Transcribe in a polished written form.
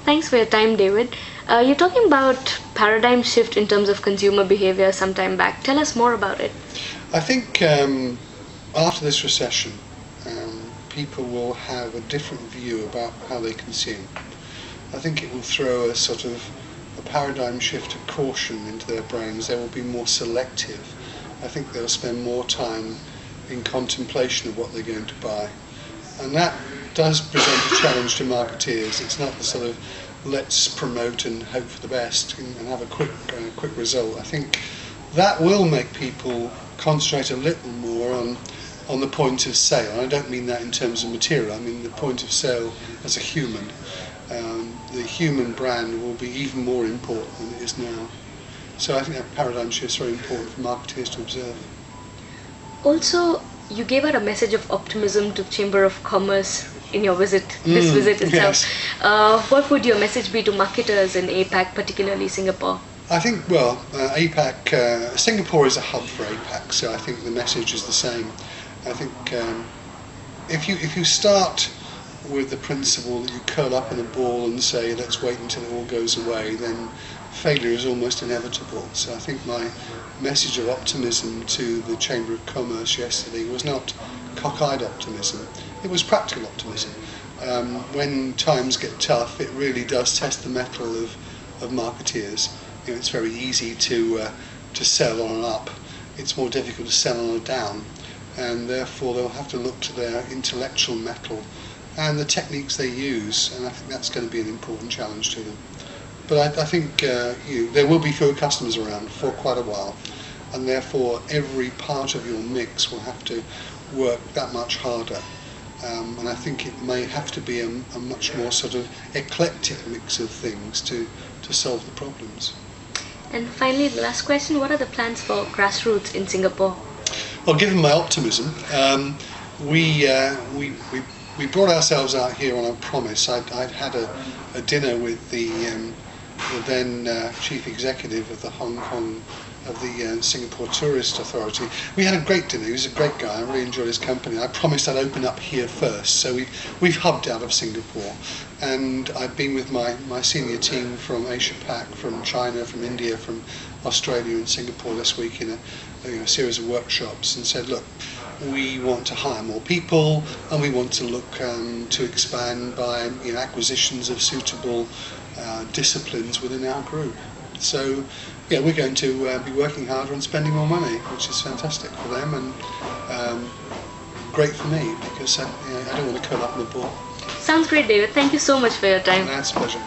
Thanks for your time, David. You're talking about paradigm shift in terms of consumer behavior some time back. Tell us more about it. I think after this recession, people will have a different view about how they consume. I think it will throw a sort of a paradigm shift of caution into their brains. They will be more selective. I think they'll spend more time in contemplation of what they're going to buy. And that does present a challenge to marketeers. It's not the sort of let's promote and hope for the best and have a quick result. I think that will make people concentrate a little more on the point of sale. And I don't mean that in terms of material, I mean the point of sale as a human. The human brand will be even more important than it is now. So I think that paradigm shift is very important for marketeers to observe. Also, you gave out a message of optimism to Chamber of Commerce in your visit, this visit itself. Yes. What would your message be to marketers in APAC, particularly Singapore? I think, APAC, Singapore is a hub for APAC, so I think the message is the same. I think if you start with the principle that you curl up in a ball and say let's wait until it all goes away, then failure is almost inevitable. So I think my message of optimism to the Chamber of Commerce yesterday was not cockeyed optimism, it was practical optimism. When times get tough, it really does test the mettle of marketeers. You know, it's very easy to sell on an up, it's more difficult to sell on a down, and therefore they'll have to look to their intellectual mettle and the techniques they use, and I think that's going to be an important challenge to them. But I think there will be fewer customers around for quite a while, and therefore every part of your mix will have to work that much harder. And I think it may have to be a much more sort of eclectic mix of things to solve the problems. And finally, the last question, what are the plans for Grassroots in Singapore? Well, given my optimism, we brought ourselves out here on a promise. I'd had a dinner with the then chief executive of the Singapore Tourist Authority. We had a great dinner. He was a great guy. I really enjoyed his company. I promised I'd open up here first, so we've hubbed out of Singapore, and I've been with my senior team from Asia Pac, from China, from India, from Australia and Singapore this week in a series of workshops, and said, look, we want to hire more people, and we want to look to expand by acquisitions of suitable disciplines within our group. So yeah, we're going to be working harder and spending more money, which is fantastic for them and great for me, because I don't want to curl up in a ball. Sounds great, David. Thank you so much for your time. That's a pleasure.